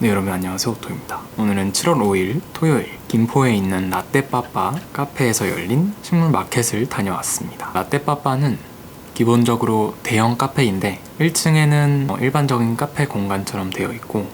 네, 여러분 안녕하세요, 오토입니다. 오늘은 7월 5일 토요일 김포에 있는 라떼빠빠 카페에서 열린 식물 마켓을 다녀왔습니다. 라떼빠빠는 기본적으로 대형 카페인데 1층에는 일반적인 카페 공간처럼 되어 있고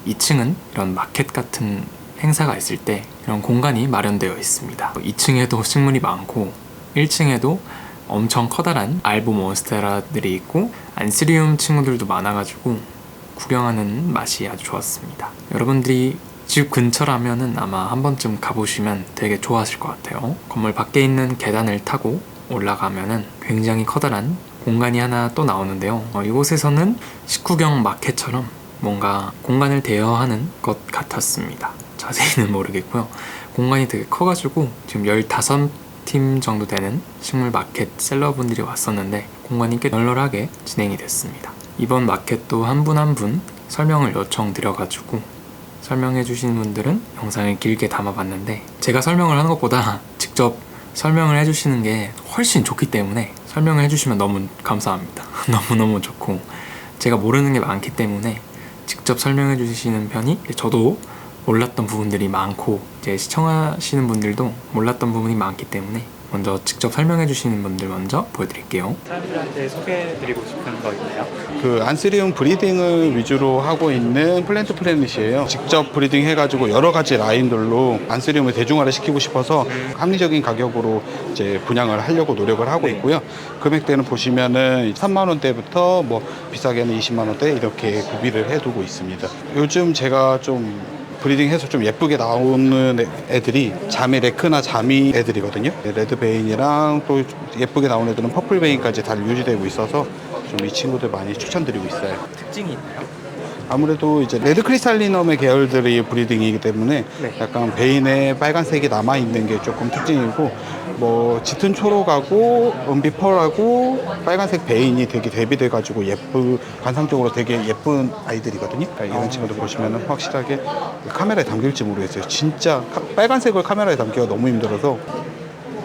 2층은 이런 마켓 같은 행사가 있을 때 이런 공간이 마련되어 있습니다. 2층에도 식물이 많고 1층에도 엄청 커다란 알보 몬스테라들이 있고 안스리움 친구들도 많아가지고 구경하는 맛이 아주 좋았습니다. 여러분들이 집 근처라면은 아마 한 번쯤 가보시면 되게 좋아하실 것 같아요. 건물 밖에 있는 계단을 타고 올라가면은 굉장히 커다란 공간이 하나 또 나오는데요. 이곳에서는 식후경 마켓처럼 뭔가 공간을 대여하는 것 같았습니다. 자세히는 모르겠고요. 공간이 되게 커가지고 지금 15팀 정도 되는 식물 마켓 셀러분들이 왔었는데 공간이 꽤 널널하게 진행이 됐습니다. 이번 마켓도 한 분 한 분 설명을 요청드려가지고 설명해 주시는 분들은 영상을 길게 담아봤는데 제가 설명을 하는 것보다 직접 설명을 해주시는 게 훨씬 좋기 때문에 설명을 해주시면 너무 감사합니다. 너무너무 좋고 제가 모르는 게 많기 때문에 직접 설명해 주시는 편이 저도 몰랐던 부분들이 많고 이제 시청하시는 분들도 몰랐던 부분이 많기 때문에 먼저 직접 설명해 주시는 분들 먼저 보여드릴게요. 사람들한테 소개해드리고 싶은 거 있나요? 그 안스리움 브리딩을 위주로 하고 있는 플랜트 플래닛이에요. 직접 브리딩 해가지고 여러 가지 라인들로 안스리움을 대중화를 시키고 싶어서 합리적인 가격으로 이제 분양을 하려고 노력을 하고 있고요. 금액대는 보시면은 3만 원대부터 뭐 비싸게는 20만 원대 이렇게 구비를 해두고 있습니다. 요즘 제가 좀 브리딩해서 좀 예쁘게 나오는 애들이 자매 레크나 자미 애들이거든요. 레드베인이랑 또 예쁘게 나오는 애들은 퍼플베인까지 다 유지되고 있어서 좀 이 친구들 많이 추천드리고 있어요. 특징이 있나요? 아무래도 이제 레드 크리스탈리넘의 계열들이 브리딩이기 때문에 약간 베인에 빨간색이 남아있는 게 조금 특징이고 뭐 짙은 초록하고 은빛 펄하고 빨간색 베인이 되게 대비돼가지고 관상적으로 되게 예쁜 아이들이거든요. 그러니까 이런 친구들 보시면 확실하게 카메라에 담길지 모르겠어요. 진짜 빨간색을 카메라에 담기가 너무 힘들어서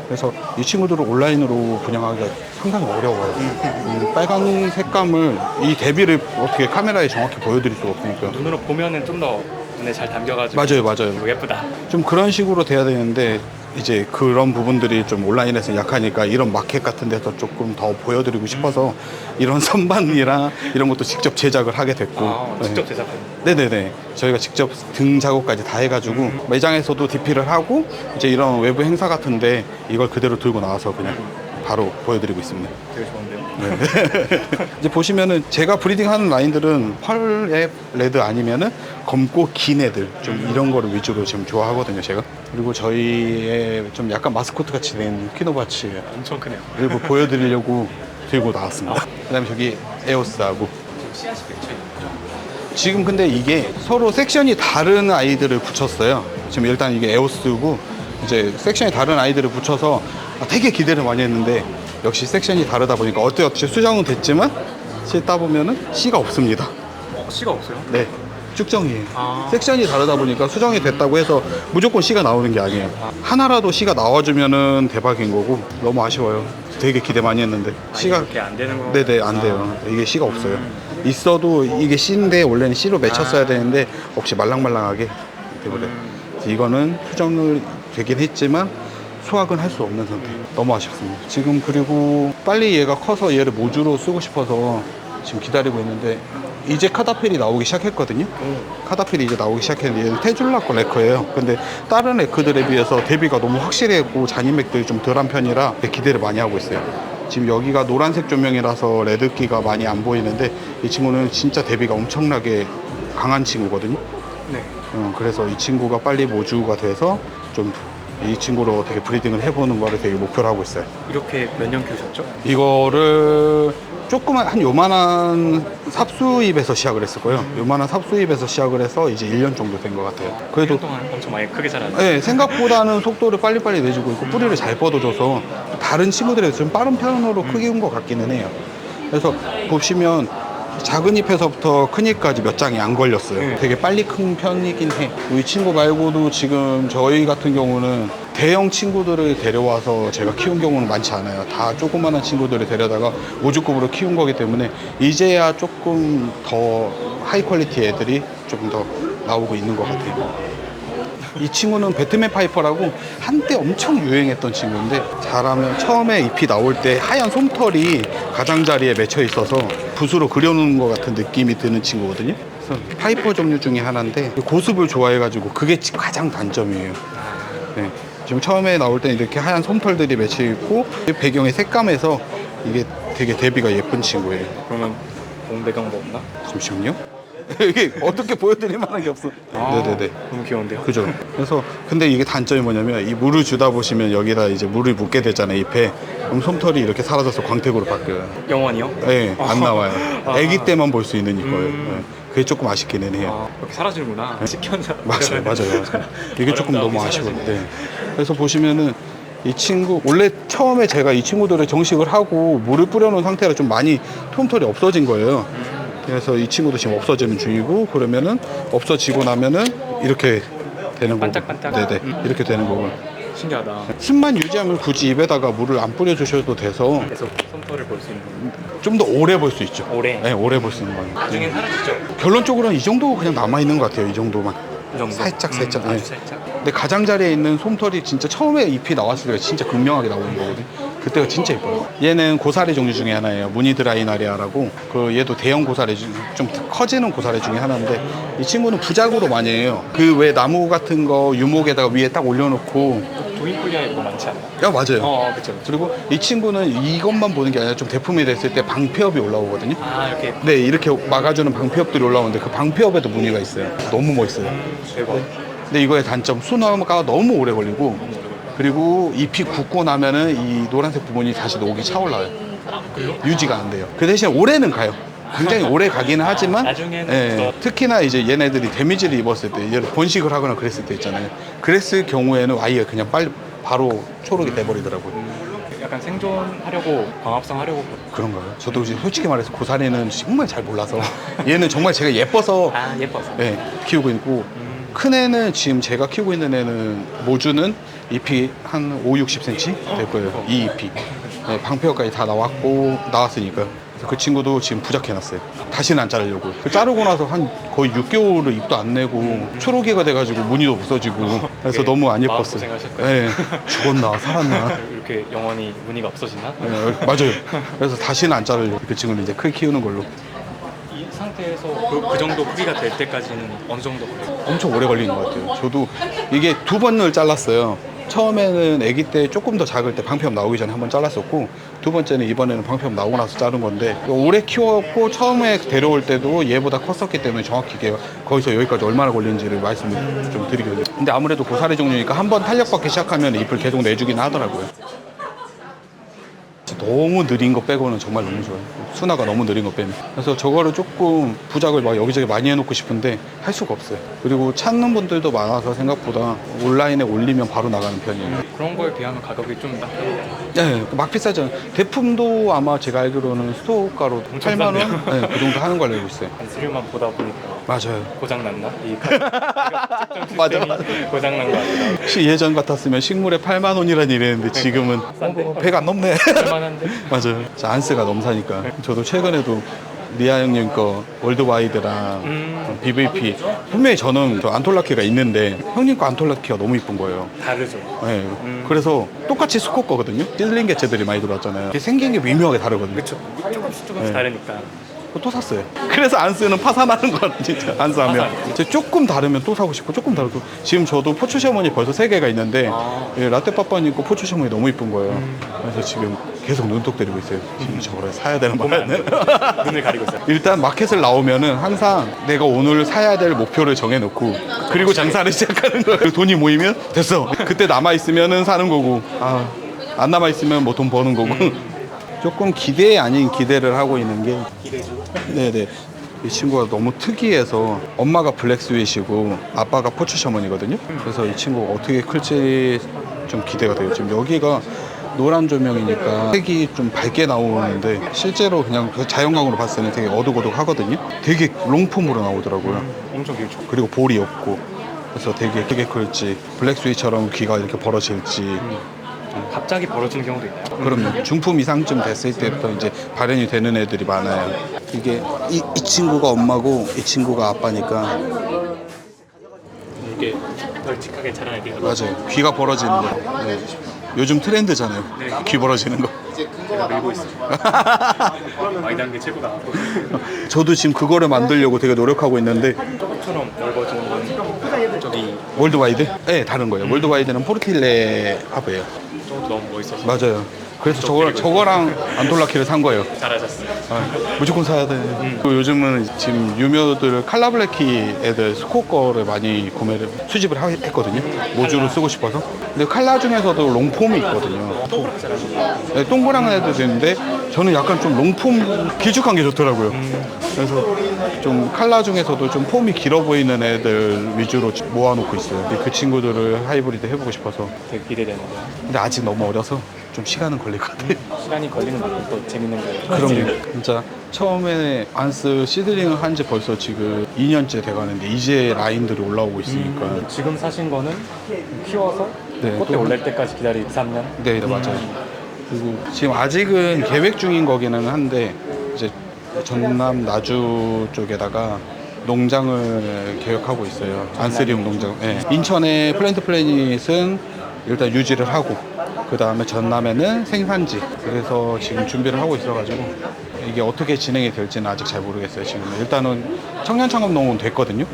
그래서 이 친구들을 온라인으로 분양하기가 상당히 어려워요. 이 빨간 색감을 이 대비를 어떻게 카메라에 정확히 보여드릴 수가 없으니까. 눈으로 보면은 좀 더 눈에 잘 담겨가지고 맞아요. 예쁘다. 좀 그런 식으로 돼야 되는데 이제 그런 부분들이 좀 온라인에서 약하니까 이런 마켓 같은 데서 조금 더 보여드리고 싶어서 이런 선반이랑 이런 것도 직접 제작을 하게 됐고. 직접 제작해요? 네네네. 저희가 직접 등 작업까지 다 해가지고 매장에서도 DP를 하고 이제 이런 외부 행사 같은데 이걸 그대로 들고 나와서 그냥 바로 보여드리고 있습니다. 되게 좋은데요? 네. 이제 보시면은 제가 브리딩하는 라인들은 펄앱 레드 아니면은 검고 긴 애들 좀 이런 거를 위주로 지금 좋아하거든요, 제가. 그리고 저희의 좀 약간 마스코트 같이 된 키노바치 엄청 크네요. 일부 보여드리려고 들고 나왔습니다. 그다음에 저기 에오스하고 지금 씨앗이 맺혀 있는 거죠? 지금 근데 이게 서로 섹션이 다른 아이들을 붙였어요. 지금 일단 이게 에오스고 이제 섹션이 다른 아이들을 붙여서 되게 기대를 많이 했는데 역시 섹션이 다르다 보니까 어찌 수정은 됐지만 씨 따보면은 씨가 없습니다. 씨가 없어요? 네, 쭉정이에요. 섹션이 다르다 보니까 수정이 됐다고 해서 무조건 씨가 나오는 게 아니에요. 하나라도 씨가 나와주면은 대박인 거고 너무 아쉬워요. 되게 기대 많이 했는데 씨가 이렇게 안 되는 거? 네네 안 돼요. 이게 씨가 없어요. 있어도 이게 씨인데 원래는 씨로 맺혔어야 되는데 혹시 말랑말랑하게 돼버려요. 이거는 수정을 되긴 했지만 수확은 할 수 없는 상태. 너무 아쉽습니다. 지금 그리고 빨리 얘가 커서 얘를 모주로 쓰고 싶어서 지금 기다리고 있는데 이제 카다필이 나오기 시작했거든요. 카다필이 이제 나오기 시작했는데 얘는 테줄라 거 레커예요. 근데 다른 레커들에 비해서 대비가 너무 확실했고 잔인맥들이 좀 덜한 편이라 기대를 많이 하고 있어요. 지금 여기가 노란색 조명이라서 레드기가 많이 안 보이는데 이 친구는 진짜 대비가 엄청나게 강한 친구거든요. 네. 그래서 이 친구가 빨리 모주가 돼서 좀 이 친구로 어떻게 브리딩을 해보는 거를 되게 목표로 하고 있어요. 이렇게 몇 년 키우셨죠? 이거를 조그만 한 요만한 삽수입에서 시작을 했을 거예요. 요만한 삽수입에서 시작을 해서 이제 1년 정도 된 것 같아요. 그래도 1년 동안 엄청 많이 크게 자랐네요. 네, 생각보다는 속도를 빨리빨리 내주고 있고 뿌리를 잘 뻗어줘서 다른 친구들에 좀 빠른 편으로 크게 온 것 같기는 해요. 그래서 보시면 작은 잎에서부터 큰 잎까지 몇 장이 안 걸렸어요. 되게 빨리 큰 편이긴 해. 이 친구 말고도 지금 저희 같은 경우는 대형 친구들을 데려와서 제가 키운 경우는 많지 않아요. 다 조그마한 친구들을 데려다가 모주급으로 키운 거기 때문에 이제야 조금 더 하이 퀄리티 애들이 조금 더 나오고 있는 것 같아요. 이 친구는 배트맨 파이퍼라고 한때 엄청 유행했던 친구인데, 잘하면 처음에 잎이 나올 때 하얀 솜털이 가장자리에 맺혀 있어서 붓으로 그려놓은 것 같은 느낌이 드는 친구거든요. 그래서 파이퍼 종류 중에 하나인데 고습을 좋아해가지고 그게 가장 단점이에요. 네. 지금 처음에 나올 때 이렇게 하얀 솜털들이 맺혀 있고 배경의 색감에서 이게 되게 대비가 예쁜 친구예요. 그러면 봉배경 뭐 없나? 잠시만요. 이게 어떻게 보여드릴 만한 게 없어. 네네네. 너무 귀여운데요? 그죠. 그래서 근데 이게 단점이 뭐냐면 이 물을 주다 보시면 여기다 이제 물을 묻게 되잖아요, 잎에. 그럼 솜털이 이렇게 사라져서 광택으로 바뀌어요. 영원이요? 네, 안 나와요. 아. 아기 때만 볼 수 있는 잎거예요. 네. 그게 조금 아쉽기는 해요. 이렇게 사라지는구나. 식현자. 맞아요. 이게 조금 너무 아쉬워요. 네. 그래서 보시면은 이 친구 원래 처음에 제가 이 친구들을 정식을 하고 물을 뿌려놓은 상태로 좀 많이 솜털이 없어진 거예요. 그래서 이 친구도 지금 없어지는 중이고, 그러면은 없어지고 나면은 이렇게 되는 거고. 반짝반짝. 네네. 이렇게 되는 거고. 신기하다. 습만 유지하면 굳이 입에다가 물을 안 뿌려주셔도 돼서 계속 솜털을 볼 수 있는. 좀 더 오래 볼 수 있죠. 오래? 네, 오래 볼 수 있는 거예요. 나중엔 사라지죠? 결론적으로는 이 정도 그냥 남아있는 것 같아요. 이 정도만. 이 정도? 살짝. 네. 아주 살짝. 근데 가장자리에 있는 솜털이 진짜 처음에 잎이 나왔을 때 진짜 극명하게 나오는 거거든요. 그때가 진짜 예뻐요. 얘는 고사리 종류 중에 하나예요. 무니드라이나리아라고. 그 얘도 대형 고사리 좀 커지는 고사리 중에 하나인데, 이 친구는 부작으로 많이 해요. 그 왜 나무 같은 거 유목에다가 위에 딱 올려놓고. 도인풀리아에 뭐 많지 않나? 야, 맞아요. 그쵸. 그리고 이 친구는 이것만 보는 게 아니라 좀 대품이 됐을 때 방패엽이 올라오거든요. 이렇게. 네, 이렇게 막아주는 방패엽들이 올라오는데 그 방패엽에도 무늬가 있어요. 너무 멋있어요. 대박. 근데 이거의 단점, 수나무가 너무 오래 걸리고, 그리고 잎이 굳고 나면은 이 노란색 부분이 다시 녹이 차올라요. 유지가 안 돼요. 그 대신 오래는 가요. 굉장히 오래 가기는 하지만, 나중에는 예, 특히나 이제 얘네들이 데미지를 입었을 때, 얘를 번식을 하거나 그랬을 때 있잖아요. 그랬을 경우에는 아예 그냥 바로 초록이 돼버리더라고요. 약간 생존하려고 광합성 하려고. 그런가요? 저도 이제 솔직히 말해서 고사리는 정말 잘 몰라서 얘는 정말 제가 예뻐서 예뻐서. 네, 키우고 있고, 큰 애는 지금 제가 키우고 있는 애는 모주는 잎이 한 5, 60cm 될 거예요. 이 잎이. 네, 방패까지 다 나왔으니까요. 그래서 그 친구도 지금 부작해놨어요. 다시는 안 자르려고. 자르고 나서 한 거의 6개월을 잎도 안 내고 초록이가 돼가지고 무늬도 없어지고, 그래서 너무 안 예뻤어요. 마음고생하셨고요. 네, 죽었나 살았나. 이렇게 영원히 무늬가 없어지나? 네, 맞아요. 그래서 다시는 안 자르려고. 그 친구는 이제 크게 키우는 걸로. 이 상태에서 그 정도 크기가 될 때까지는 어느 정도 걸려요? 엄청 오래 걸리는 것 같아요. 저도 이게 2번을 잘랐어요. 처음에는 아기 때 조금 더 작을 때 방패엽 나오기 전에 한번 잘랐었고, 두 번째는 이번에는 방패엽 나오고 나서 자른 건데, 오래 키웠고 처음에 데려올 때도 얘보다 컸었기 때문에 정확히 이게 거기서 여기까지 얼마나 걸리는지를 말씀을 좀 드리거든요. 근데 아무래도 고사리 종류니까 한번 탄력받기 시작하면 잎을 계속 내주긴 하더라고요. 너무 느린 거 빼고는 정말 너무 좋아요. 순화가 너무 느린 거 빼면. 그래서 저거를 조금 부작을 막 여기저기 많이 해놓고 싶은데 할 수가 없어요. 그리고 찾는 분들도 많아서 생각보다 온라인에 올리면 바로 나가는 편이에요. 그런 거에 비하면 가격이 좀 낮아요. 네, 막 비싸죠. 제품도 아마 제가 알기로는 스토어가로 엄청 8만 원? 싼데요? 네, 그 정도 하는 걸로 알고 있어요. 수류만 보다 보니까 맞아요. 고장났나? 이 가격 측정 맞아, 시스템이 고장난 거 아니야? 혹시 예전 같았으면 식물에 8만 원이란 이랬는데 지금은 싼데? 배가 안 넘네. 할만한데? 맞아요. 저 안스가 너무 사니까. 저도 최근에도 리아 형님 거 월드와이드랑 BVP, 분명히 저는 저 안톨라키가 있는데 형님 거 안톨라키가 너무 이쁜 거예요. 다르죠. 네. 그래서 똑같이 수컷 거거든요. 찔린 개체들이 많이 들어왔잖아요. 이게 생긴 게 미묘하게 다르거든요. 그쵸. 조금씩 네. 다르니까. 또 샀어요. 그래서 안스는 파산하는 거 같아요. 진짜 안스하면 이제 조금 다르면 또 사고 싶고, 조금 다르고. 지금 저도 포츠 셔먼이 벌써 3개가 있는데 예, 라떼 빠빠님 거 포츠 셔먼이 너무 이쁜 거예요. 그래서 지금 계속 눈독 들이고 있어요. 지금 저걸 사야 되나 말아야 되나. 눈을 가리고 있어요. 일단 마켓을 나오면은 항상 내가 오늘 사야 될 목표를 정해놓고 그리고 장사를 시작하는 거예요. 돈이 모이면 됐어. 그때 남아 있으면은 사는 거고, 안 남아 있으면 뭐 돈 버는 거고. 조금 기대 아닌 기대를 하고 있는 게, 네네, 이 친구가 너무 특이해서 엄마가 블랙 스윗이고 아빠가 포츠 셔먼이거든요. 그래서 이 친구가 어떻게 클지 좀 기대가 돼요. 지금 여기가 노란 조명이니까 색이 좀 밝게 나오는데 실제로 그냥 자연광으로 봤을 때는 되게 어둑어둑하거든요. 되게 롱폼으로 나오더라고요. 엄청 길죠. 그리고 볼이 없고, 그래서 되게 크게 클지, 블랙 스윗처럼 귀가 이렇게 벌어질지. 갑자기 벌어지는 경우도 있나요? 그럼요. 중품 이상쯤 됐을 때부터 이제 발현이 되는 애들이 많아요. 이게 이 친구가 엄마고 이 친구가 아빠니까 이게 널찍하게 자라는 게 맞아요. 귀가 벌어지는 거. 네. 요즘 트렌드잖아요. 귀 벌어지는 거. 제가 밀고 있어요. 많이 단게 최고다. 저도 지금 그거를 만들려고 되게 노력하고 있는데 저것처럼 넓어지는 건 저기 월드와이드? 네, 다른 거예요. 월드와이드는 포르틸레 하브예요. 저것도 너무 멋있어서 맞아요. 그래서 저거랑 안톨라키를 산 거예요. 잘하셨어요. 무조건 사야 돼. 그리고 요즘은 지금 유묘들 칼라블레키 애들 스코 거를 많이 구매를 수집을 했거든요. 모주로 쓰고 싶어서. 근데 칼라 중에서도 롱폼이 있거든요. 네, 동그란 애들도 있는데 저는 약간 좀 롱폼 길쭉한 게 좋더라고요. 그래서 좀 칼라 중에서도 좀 폼이 길어 보이는 애들 위주로 모아놓고 있어요. 근데 그 친구들을 하이브리드 해보고 싶어서. 되게 기대되는데요. 근데 아직 너무 어려서 좀 시간은 걸릴 것 같아요. 시간이 걸리는 것도 또 재밌는 거예요. 그럼요. 진짜 처음에 안스 시드링을 한 지 벌써 지금 2년째 돼가는데 이제 라인들이 올라오고 있으니까. 지금 사신 거는 키워서 네, 꽃대 또- 올릴 때까지 기다릴 3년? 네, 맞아요. 그리고 지금 아직은 계획 중인 거기는 한데 이제 전남 나주 쪽에다가 농장을 계획하고 있어요. 안스리움 농장. 네. 인천의 플랜트 플래닛은 일단 유지를 하고 그 다음에 전남에는 생산지. 그래서 지금 준비를 하고 있어가지고 이게 어떻게 진행이 될지는 아직 잘 모르겠어요. 지금 일단은 청년창업농은 됐거든요.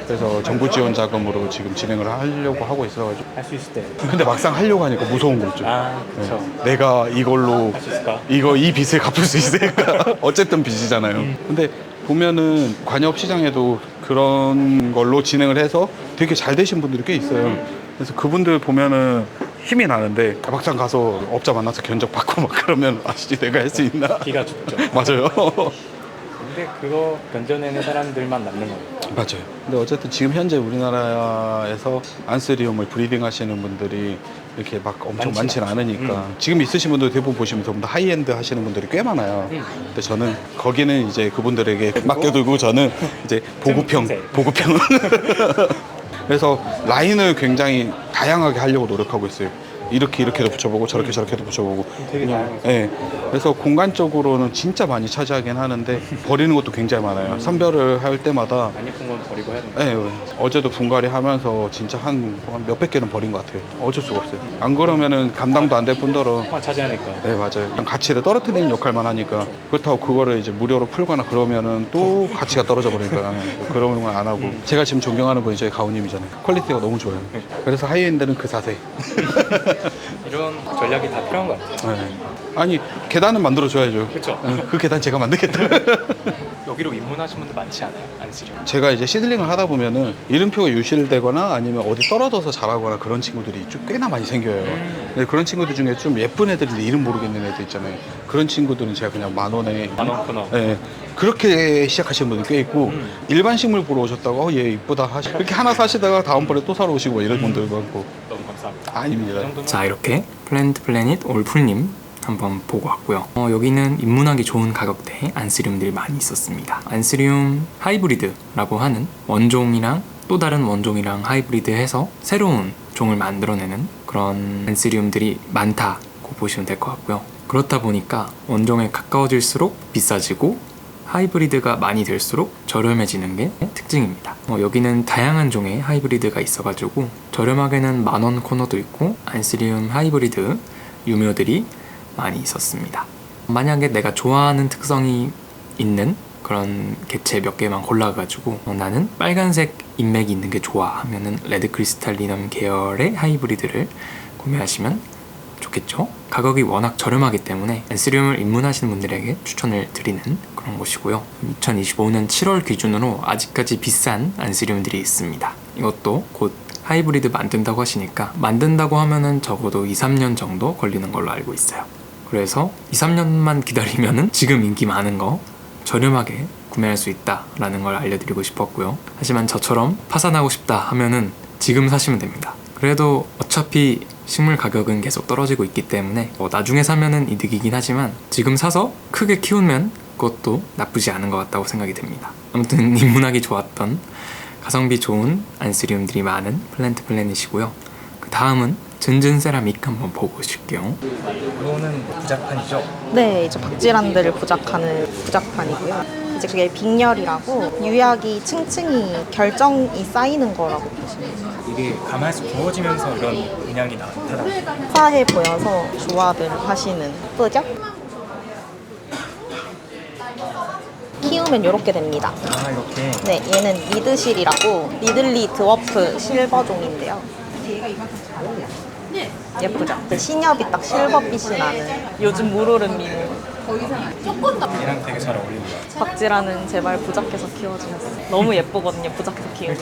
그래서 정부 지원 자금으로 지금 진행을 하려고 하고 있어가지고. 할 수 있을 때. 근데 막상 하려고 하니까 무서운 거 있죠. 아, 그쵸. 네. 내가 이걸로 할 수 있을까? 이 빚을 갚을 수 있을까? 어쨌든 빚이잖아요. 근데 보면은 관협 시장에도 그런 걸로 진행을 해서 되게 잘 되신 분들이 꽤 있어요. 그래서 그분들 보면은 힘이 나는데 막상 가서 업자 만나서 견적 받고 막 그러면 아씨 내가 할 수 있나? 기가 죽죠. 맞아요. 근데 그거 견뎌내는 사람들만 남는 거예요. 맞아요. 근데 어쨌든 지금 현재 우리나라에서 안스리움을 브리딩 하시는 분들이 이렇게 막 엄청 많지는 않으니까 지금 있으신 분들 대부분 보시면 전부 다 하이엔드 하시는 분들이 꽤 많아요. 근데 저는 거기는 이제 그분들에게 맡겨두고 저는 이제 보급형. 그래서 라인을 굉장히 다양하게 하려고 노력하고 있어요. 이렇게도 붙여보고 저렇게도 붙여보고. 되게 다양해요. 네. 그래서 공간적으로는 진짜 많이 차지하긴 하는데 버리는 것도 굉장히 많아요. 선별을 할 때마다. 안 예쁜 건 버리고 해야 되는 네, 어제도 분갈이 하면서 진짜 한 몇백 개는 버린 것 같아요. 어쩔 수가 없어요. 안 그러면은 감당도 안 될 뿐더러. 만 차지하니까. 네, 맞아요. 그냥 가치를 떨어뜨리는 역할만 하니까. 그렇다고 그거를 이제 무료로 풀거나 그러면은 또 가치가 떨어져 버리니까 그런 건 안 하고. 제가 지금 존경하는 분이 저희 가오님이잖아요. 퀄리티가 너무 좋아요. 그래서 하이엔드는 그 자세. 이런 전략이 다 필요한 것 같아요. 네. 아니 계단은 만들어줘야죠. 그쵸. 그 계단 제가 만들겠다. 여기로 입문하신 분들 많지 않아요? 안쓰려. 제가 이제 시들링을 하다 보면은 이름표가 유실되거나 아니면 어디 떨어져서 자라거나 그런 친구들이 좀 꽤나 많이 생겨요. 근데 그런 친구들 중에 좀 예쁜 애들인데 이름 모르겠는 애들 있잖아요. 그런 친구들은 제가 그냥 10,000원에 만원 코너. 네, 그렇게 시작하시는 분들 꽤 있고 일반 식물 보러 오셨다고 얘 이쁘다 하시 그렇게 하나 사시다가 다음번에 또 사러 오시고 뭐 이런 분들 많고. 너무 감사합니다. 아닙니다. 이 정도면 자, 이렇게 플랜트 플래닛 올풀님 한번 보고 왔고요. 여기는 입문하기 좋은 가격대에 안스리움들이 많이 있었습니다. 안스리움 하이브리드라고 하는 원종이랑 또 다른 원종이랑 하이브리드해서 새로운 종을 만들어내는 그런 안스리움들이 많다고 보시면 될 것 같고요. 그렇다 보니까 원종에 가까워질수록 비싸지고 하이브리드가 많이 될수록 저렴해지는 게 특징입니다. 여기는 다양한 종의 하이브리드가 있어가지고 저렴하게는 10,000원 코너도 있고 안스리움 하이브리드 유묘들이 많이 있었습니다. 만약에 내가 좋아하는 특성이 있는 그런 개체 몇 개만 골라가지고 나는 빨간색 인맥이 있는 게 좋아 하면은 레드 크리스탈리넘 계열의 하이브리드를 구매하시면 좋겠죠. 가격이 워낙 저렴하기 때문에 안스리움을 입문하시는 분들에게 추천을 드리는 그런 곳이고요. 2025년 7월 기준으로 아직까지 비싼 안스리움들이 있습니다. 이것도 곧 하이브리드 만든다고 하시니까 만든다고 하면은 적어도 2-3년 정도 걸리는 걸로 알고 있어요. 그래서 2-3년만 기다리면은 지금 인기 많은 거 저렴하게 구매할 수 있다라는 걸 알려드리고 싶었고요. 하지만 저처럼 파산하고 싶다 하면은 지금 사시면 됩니다. 그래도 어차피 식물 가격은 계속 떨어지고 있기 때문에 나중에 사면은 이득이긴 하지만 지금 사서 크게 키우면 그것도 나쁘지 않은 것 같다고 생각이 됩니다. 아무튼 입문하기 좋았던 가성비 좋은 안스리움들이 많은 플랜트 플래닛이고요. 그 다음은 즌즌 세라믹 한번 보고 오실게요. 이거는 부작판이죠? 네, 이제 박질환들을 부작하는 부작판이고요. 이제 그게 빅열이라고 유약이 층층이 결정이 쌓이는 거라고 보시면 돼요. 이게 가마에서 구워지면서 이런 문양이 나타나. 화사해 보여서 조합을 하시는 예쁘죠? 키우면 이렇게 됩니다. 아 이렇게. 네, 얘는 리드실이라고 리들리 드워프 실버종인데요. 예쁘죠? 신엽이 딱 실버빛이 나는 요즘 물오른 미모. 얘랑 되게 잘 어울린다. 박지라는 제발 부작해서 키워주셨어요. 너무 예쁘거든요, 부작해서 키우면.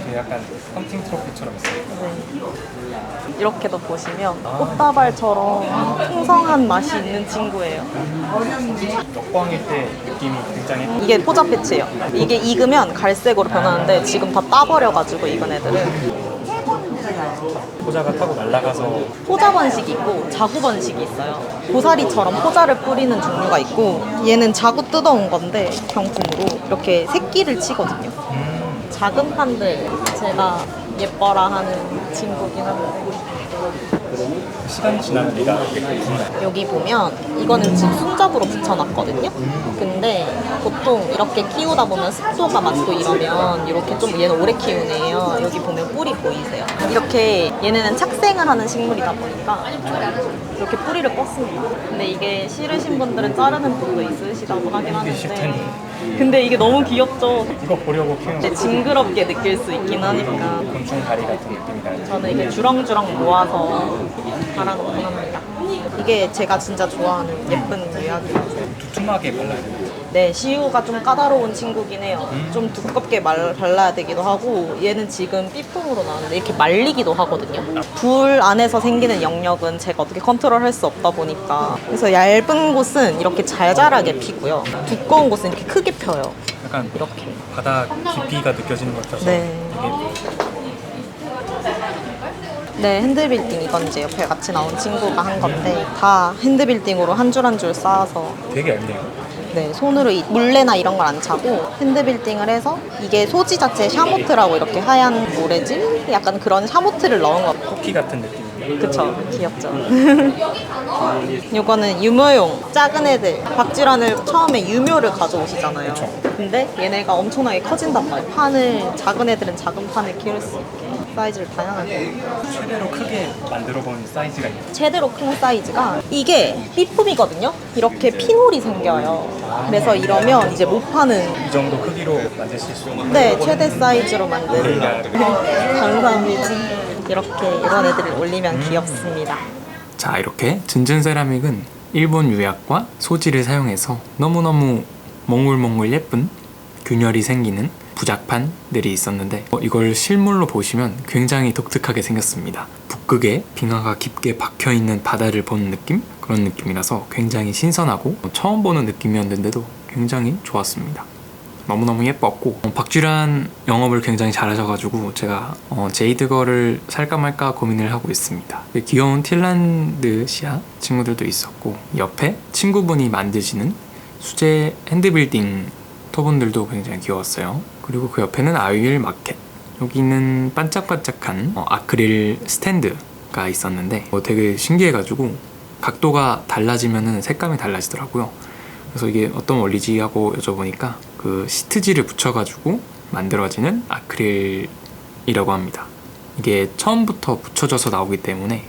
이게 약간 헌팅 트로피처럼 있어요. 네. 이렇게도 보시면 꽃다발처럼 풍성한 맛이 있는 친구예요. 역광일 때 느낌이 굉장히. 이게 포자 패치예요. 이게 익으면 갈색으로 변하는데 지금 다 따버려가지고 익은 애들은. 포자가 타고 날아가서 포자 번식이 있고 자구 번식이 있어요. 고사리처럼 포자를 뿌리는 종류가 있고 얘는 자구 뜯어온 건데 병풍으로 이렇게 새끼를 치거든요. 작은 판들 제가 예뻐라 하는 친구긴 한데 시간이 지나면 얘가 이게 붙나요? 여기 보면 이거는 지금 순접으로 붙여놨거든요. 근데 보통 이렇게 키우다 보면 습도가 맞고 이러면 이렇게 좀 얘는 오래 키우는 애예요. 여기 보면 뿌리 보이세요? 이렇게 얘네는 착생을 하는 식물이다 보니까 이렇게 뿌리를 뻗습니다. 근데 이게 싫으신 분들은 자르는 분도 있으시다고 하긴 하는데 근데 이게 너무 귀엽죠? 이거 보려고 키우는 이제 징그럽게 느낄 수 있긴 하니까 곤충 다리 같은 느낌이 나요. 저는 이게 주렁주렁 모아서 달아놓곤 합니다. 이게 제가 진짜 좋아하는 예쁜 유약이라서. 두툼하게 발라야 돼요. 네, 시우가 좀 까다로운 친구긴 해요. 좀 두껍게 발라야 되기도 하고 얘는 지금 삐품으로 나왔는데 이렇게 말리기도 하거든요. 불 안에서 생기는 영역은 제가 어떻게 컨트롤할 수 없다 보니까 그래서 얇은 곳은 이렇게 잘 자라게 피고요. 두꺼운 곳은 이렇게 크게 펴요. 약간 이렇게. 바닥 깊이가 느껴지는 것 같아서 네. 되게 네, 핸드빌딩 이건 이제 옆에 같이 나온 친구가 한 건데 다 핸드빌딩으로 한 줄 한 줄 쌓아서 되게 얇네요. 네, 손으로 물레나 이런 걸 안 차고 핸드빌딩을 해서 이게 소지 자체에 샤모트라고 이렇게 하얀 모래질? 약간 그런 샤모트를 넣은 거. 쿠키 같은 느낌이에요. 그쵸, 귀엽죠. 요거는 유묘용 작은 애들. 박지란을 처음에 유묘를 가져오시잖아요. 근데 얘네가 엄청나게 커진단 말이에요. 판을 작은 애들은 작은 판을 키울 수 있게 사이즈를 다양하게. 최대로 크게 만들어 본 사이즈가 있어요. 최대로 큰 사이즈가 이게 삐품이거든요. 이렇게 피놀이 생겨요. 그래서 이러면 이제 못 파는 이 정도 크기로 만드실 수 있는. 네, 최대 사이즈로 만든. 감사합니다. 이렇게 이런 애들을 올리면 귀엽습니다. 자, 이렇게 진준 세라믹은 일본 유약과 소지를 사용해서 너무너무 몽글몽글 예쁜 균열이 생기는 부작판들이 있었는데 이걸 실물로 보시면 굉장히 독특하게 생겼습니다. 북극에 빙하가 깊게 박혀있는 바다를 보는 느낌? 그런 느낌이라서 굉장히 신선하고 처음 보는 느낌이었는데도 굉장히 좋았습니다. 너무너무 예뻤고 박쥐란 영업을 굉장히 잘하셔가지고 제가 제이드거를 살까 말까 고민을 하고 있습니다. 귀여운 틸란드시아 친구들도 있었고 옆에 친구분이 만드시는 수제 핸드빌딩 토분들도 굉장히 귀여웠어요. 그리고 그 옆에는 아윌 마켓, 여기는 반짝반짝한 아크릴 스탠드가 있었는데 되게 신기해가지고 각도가 달라지면 색감이 달라지더라고요. 그래서 이게 어떤 원리지 하고 여쭤보니까 그 시트지를 붙여가지고 만들어지는 아크릴이라고 합니다. 이게 처음부터 붙여져서 나오기 때문에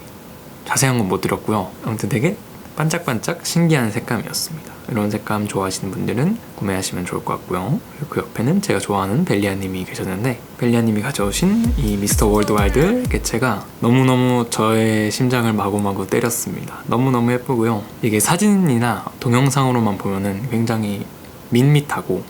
자세한 건 못 드렸고요. 아무튼 되게 반짝반짝 신기한 색감이었습니다. 이런 색감 좋아하시는 분들은 구매하시면 좋을 것 같고요. 그리고 그 옆에는 제가 좋아하는 벨리아님이 계셨는데 벨리아님이 가져오신 이 미스터 월드와이드 개체가 너무너무 저의 심장을 마구마구 때렸습니다. 너무너무 예쁘고요. 이게 사진이나 동영상으로만 보면은 굉장히 밋밋하고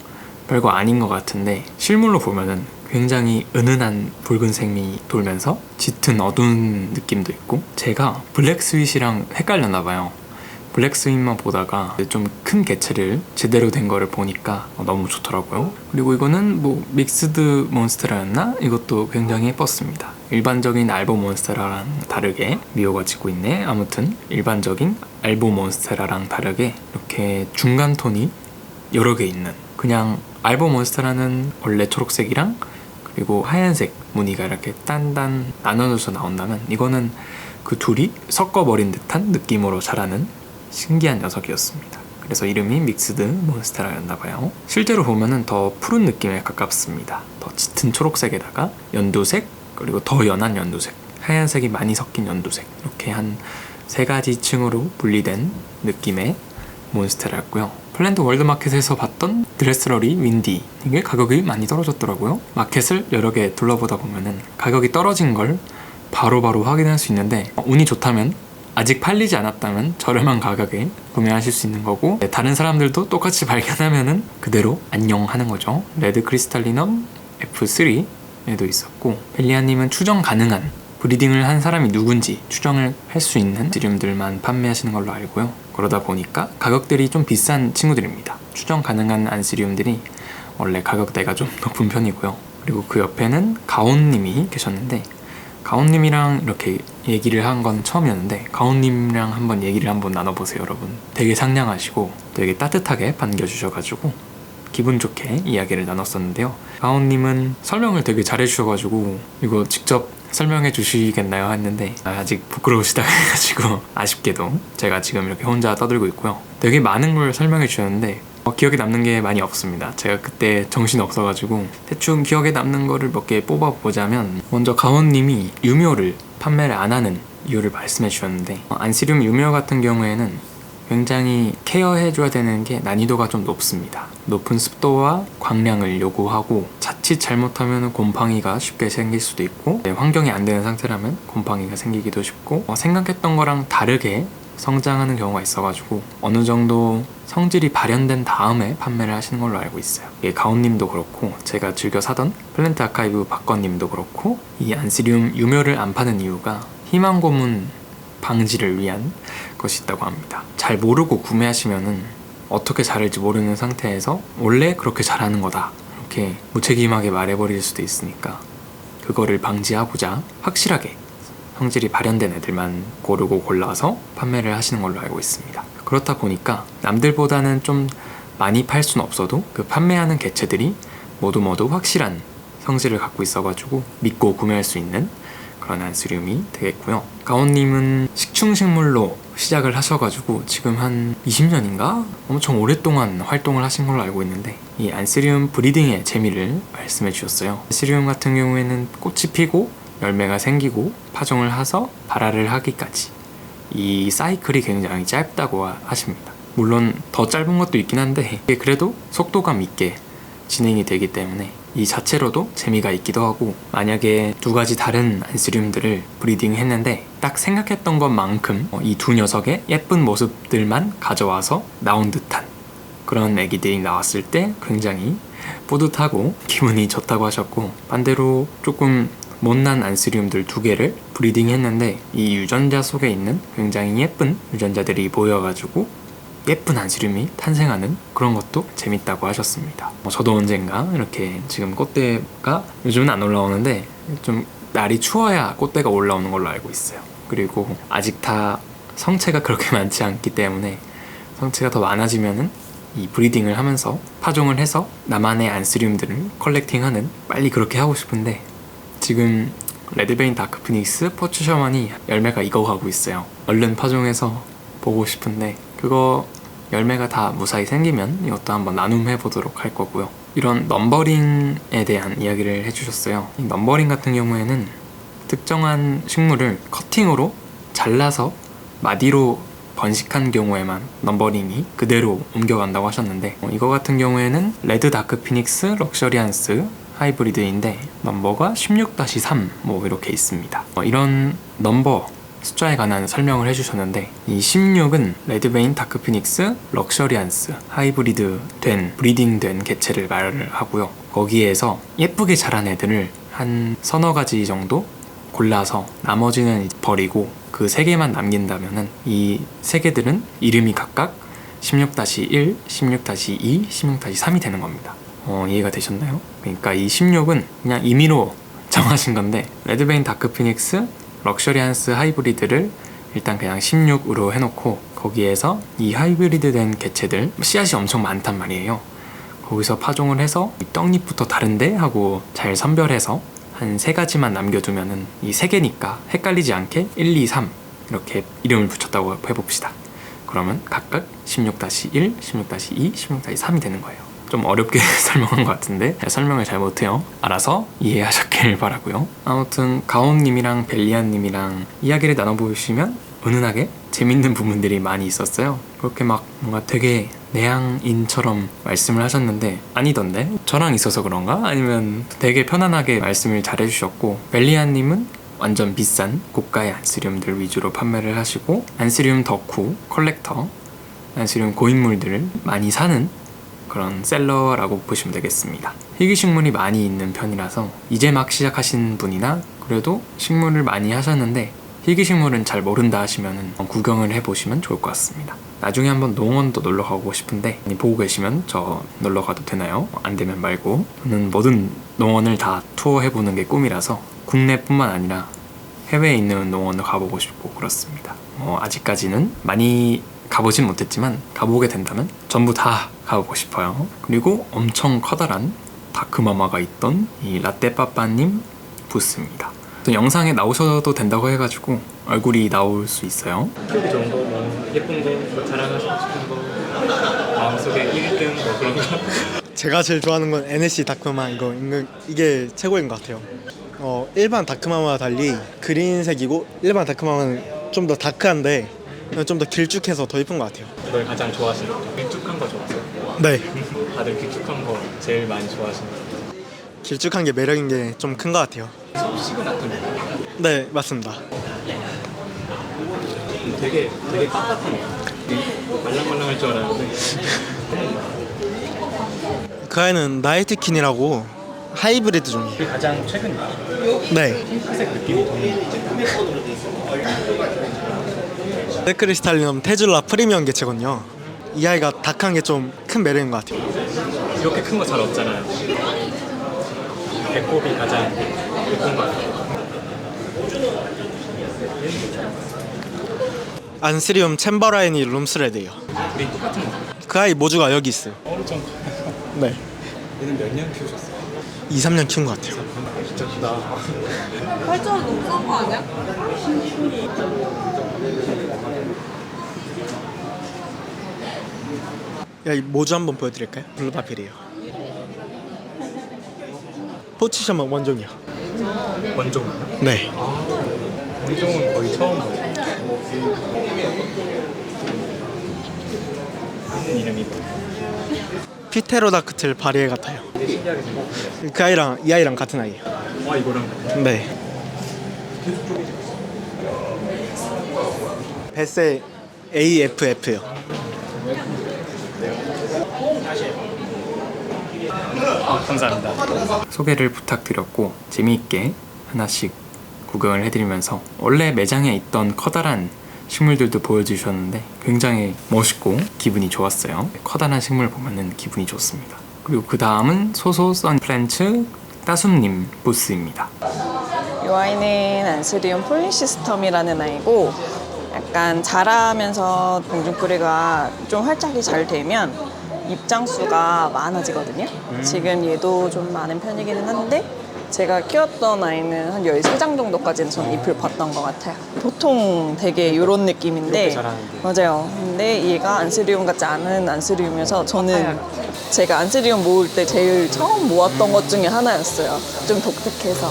별거 아닌 것 같은데 실물로 보면은 굉장히 은은한 붉은색이 돌면서 짙은 어두운 느낌도 있고 제가 블랙 스윗이랑 헷갈렸나 봐요. 블랙 스윗만 보다가 좀 큰 개체를 제대로 된 거를 보니까 너무 좋더라고요. 그리고 이거는 뭐 믹스드 몬스테라였나? 이것도 굉장히 예뻤습니다. 일반적인 알보 몬스테라랑 다르게 미호가 지고 있네. 아무튼 일반적인 알보 몬스테라랑 다르게 이렇게 중간 톤이 여러 개 있는, 그냥 알보 몬스테라는 원래 초록색이랑 그리고 하얀색 무늬가 이렇게 딴딴 나눠져서 나온다면 이거는 그 둘이 섞어버린 듯한 느낌으로 자라는 신기한 녀석이었습니다. 그래서 이름이 믹스드 몬스테라였나봐요. 실제로 보면은 더 푸른 느낌에 가깝습니다. 더 짙은 초록색에다가 연두색 그리고 더 연한 연두색, 하얀색이 많이 섞인 연두색, 이렇게 한 3가지 층으로 분리된 느낌의 몬스테라였고요. 플랜트 월드마켓에서 봤던 드레스러리 윈디, 이게 가격이 많이 떨어졌더라고요. 마켓을 여러 개 둘러보다 보면은 가격이 떨어진 걸 바로바로 확인할 수 있는데, 운이 좋다면 아직 팔리지 않았다면 저렴한 가격에 구매하실 수 있는 거고, 다른 사람들도 똑같이 발견하면은 그대로 안녕하는 거죠. 레드 크리스탈리넘 F3에도 있었고, 벨리아님은 추정 가능한, 브리딩을 한 사람이 누군지 추정을 할 수 있는 안시리움들만 판매하시는 걸로 알고요. 그러다 보니까 가격들이 좀 비싼 친구들입니다. 추정 가능한 안시리움들이 원래 가격대가 좀 높은 편이고요. 그리고 그 옆에는 가온님이 계셨는데, 가온님이랑 이렇게 얘기를 한 건 처음이었는데, 가온님이랑 한번 얘기를 한번 나눠보세요, 여러분. 되게 상냥하시고 되게 따뜻하게 반겨주셔가지고 기분 좋게 이야기를 나눴었는데요. 가온님은 설명을 되게 잘해주셔가지고 이거 직접 설명해 주시겠나요? 했는데 아직 부끄러우시다 해가지고 아쉽게도 제가 지금 이렇게 혼자 떠들고 있고요. 되게 많은 걸 설명해 주셨는데 기억에 남는 게 많이 없습니다. 제가 그때 정신 없어가지고 대충 기억에 남는 거를 몇 개 뽑아보자면, 먼저 가온님이 유묘를 판매를 안 하는 이유를 말씀해 주셨는데, 안시리움 유묘 같은 경우에는 굉장히 케어해줘야 되는 게 난이도가 좀 높습니다. 높은 습도와 광량을 요구하고, 자칫 잘못하면 곰팡이가 쉽게 생길 수도 있고, 환경이 안 되는 상태라면 곰팡이가 생기기도 쉽고, 생각했던 거랑 다르게 성장하는 경우가 있어가지고 어느 정도 성질이 발현된 다음에 판매를 하시는 걸로 알고 있어요. 가온님도 그렇고, 제가 즐겨 사던 플랜트 아카이브 박건님도 그렇고, 이 안시리움 유묘를 안 파는 이유가 희망 고문 방지를 위한 것이 있다고 합니다. 잘 모르고 구매하시면은 어떻게 자랄지 모르는 상태에서 원래 그렇게 자라는 거다 이렇게 무책임하게 말해버릴 수도 있으니까, 그거를 방지하고자 확실하게 성질이 발현된 애들만 고르고 골라서 판매를 하시는 걸로 알고 있습니다. 그렇다 보니까 남들보다는 좀 많이 팔 수는 없어도 그 판매하는 개체들이 모두 확실한 성질을 갖고 있어가지고 믿고 구매할 수 있는 그런 안시리움이 되겠고요. 가온님은 식충식물로 시작을 하셔가지고 지금 한 20년인가? 엄청 오랫동안 활동을 하신 걸로 알고 있는데, 이 안시리움 브리딩의 재미를 말씀해 주셨어요. 안시리움 같은 경우에는 꽃이 피고 열매가 생기고 파종을 해서 발화를 하기까지 이 사이클이 굉장히 짧다고 하십니다. 물론 더 짧은 것도 있긴 한데 그래도 속도감 있게 진행이 되기 때문에 이 자체로도 재미가 있기도 하고, 만약에 2가지 다른 안시리움들을 브리딩 했는데 딱 생각했던 것만큼 이 2 녀석의 예쁜 모습들만 가져와서 나온 듯한 그런 애기들이 나왔을 때 굉장히 뿌듯하고 기분이 좋다고 하셨고, 반대로 조금 못난 안시리움들 2개를 브리딩 했는데 이 유전자 속에 있는 굉장히 예쁜 유전자들이 보여가지고 예쁜 안시리움이 탄생하는 그런 것도 재밌다고 하셨습니다. 저도 언젠가 이렇게, 지금 꽃대가 요즘은 안 올라오는데 좀 날이 추워야 꽃대가 올라오는 걸로 알고 있어요. 그리고 아직 다 성체가 그렇게 많지 않기 때문에 성체가 더 많아지면은 이 브리딩을 하면서 파종을 해서 나만의 안시리움들을 컬렉팅하는, 빨리 그렇게 하고 싶은데 지금 레드베인 다크 피닉스 포츠 셔먼이 열매가 익어가고 있어요. 얼른 파종해서 보고 싶은데, 그거 열매가 다 무사히 생기면 이것도 한번 나눔해 보도록 할 거고요. 이런 넘버링에 대한 이야기를 해주셨어요. 이 넘버링 같은 경우에는 특정한 식물을 커팅으로 잘라서 마디로 번식한 경우에만 넘버링이 그대로 옮겨간다고 하셨는데, 이거 같은 경우에는 레드 다크 피닉스 럭셔리안스 하이브리드인데 넘버가 16-3 뭐 이렇게 있습니다. 이런 넘버 숫자에 관한 설명을 해주셨는데, 이 16은 레드베인 다크피닉스 럭셔리안스 하이브리드 된 브리딩 된 개체를 말을 하고요. 거기에서 예쁘게 자란 애들을 한 서너 가지 정도 골라서 나머지는 버리고 그 3개만 남긴다면은 이 3개들은 이름이 각각 16-1, 16-2, 16-3이 되는 겁니다. 이해가 되셨나요? 그러니까 이 16은 그냥 임의로 정하신 건데, 레드베인 다크피닉스 럭셔리안스 하이브리드를 일단 그냥 16으로 해놓고, 거기에서 이 하이브리드 된 개체들 씨앗이 엄청 많단 말이에요. 거기서 파종을 해서 떡잎부터 다른데 하고 잘 선별해서 한 3가지만 남겨두면은 이 3개니까 헷갈리지 않게 1, 2, 3 이렇게 이름을 붙였다고 해봅시다. 그러면 각각 16-1, 16-2, 16-3이 되는 거예요. 좀 어렵게 설명한 것 같은데 설명을 잘 못해요. 알아서 이해하셨길 바라고요. 아무튼 가온님이랑 벨리안님이랑 이야기를 나눠보시면 은은하게 재밌는 부분들이 많이 있었어요. 그렇게 막 뭔가 되게 내향인처럼 말씀을 하셨는데 아니던데? 저랑 있어서 그런가? 아니면 되게 편안하게 말씀을 잘 해주셨고, 벨리안님은 완전 비싼 고가의 안스리움들 위주로 판매를 하시고, 안스리움 덕후, 컬렉터, 안스리움 고인물들을 많이 사는 그런 셀러라고 보시면 되겠습니다. 희귀식물이 많이 있는 편이라서 이제 막 시작하신 분이나 그래도 식물을 많이 하셨는데 희귀식물은 잘 모른다 하시면 구경을 해보시면 좋을 것 같습니다. 나중에 한번 농원도 놀러 가고 싶은데 보고 계시면 저 놀러 가도 되나요? 안 되면 말고. 저는 모든 농원을 다 투어해보는 게 꿈이라서 국내뿐만 아니라 해외에 있는 농원도 가보고 싶고 그렇습니다. 아직까지는 많이 가보진 못했지만 가보게 된다면 전부 다 가보고 싶어요. 그리고 엄청 커다란 다크마마가 있던 이 라떼빠빠님 부스입니다. 영상에 나오셔도 된다고 해가지고 얼굴이 나올 수 있어요. 큐브 좋은 거, 뭐 예쁜 거, 뭐 자랑하고 싶은 거, 마음속에 1등 뭐 그런 거. 제가 제일 좋아하는 건 NSC 다크마마 이게 최고인 것 같아요. 일반 다크마마와 달리 그린색이고 일반 다크마마는 좀 더 다크한데 좀 더 길쭉해서 더 예쁜 것 같아요. 이걸 가장 좋아하시는 거? 길쭉한 거 좋아하세요? 네, 다들 길쭉한 거 제일 많이 좋아하시는 거. 길쭉한 게 매력인 게 좀 큰 것 같아요. 시그나토 네, 맞습니다. 되게 빳빳하네요. 말랑말랑할 줄 알았는데. 그 아이는 나이트킨이라고 하이브리드 종이에요. 가장 최근이에요. 네, 흰색 느낌이 도는. 데크리스탈리넘 테줄라 프리미엄 개체거든요. 이 아이가 다크한 게 좀 큰 매력인 것 같아요. 이렇게 큰 거 잘 없잖아요. 배꼽이 가장 예쁜 것 같아요. 안스리움 챔버라인이 룸스레드예요. 우리 똑같은 거. 그 아이 모주가 여기 있어요. 엄청 네, 얘는 몇 년 키우셨어요? 2-3년 키운 것 같아요. 진짜 크다. 활주로 너무 싼 거 아니야? 이 모주 한번 보여드릴까요? 블루바필이에요. 포치셔먼 원종이요. 원종. 네, 원종은 거의 처음 봐요. 이름이 피테로다크틸 바리에 같아요. 신기하게 생겼어요. 그 아이랑 이 아이랑 같은 아이예요. 이거랑 네. 베세 AFF요. 감사합니다. 소개를 부탁드렸고 재미있게 하나씩 구경을 해드리면서 원래 매장에 있던 커다란 식물들도 보여주셨는데 굉장히 멋있고 기분이 좋았어요. 커다란 식물 보면은 기분이 좋습니다. 그리고 그 다음은 소소 선프렌츠 따숨님 부스입니다. 이 아이는 안스리움 폴리시스텀이라는 아이고 약간 자라면서 공중뿌리가 좀 활짝이 잘 되면 입장수가 많아지거든요. 지금 얘도 좀 많은 편이기는 한데 제가 키웠던 아이는 한 13장 정도까지는 전 잎을 봤던 것 같아요. 보통 되게 이런 느낌인데 이렇게 자라는데. 맞아요. 근데 얘가 안스리움 같지 않은 안스리움이어서 저는 제가 안스리움 모을 때 제일 처음 모았던 것 중에 하나였어요. 좀 독특해서.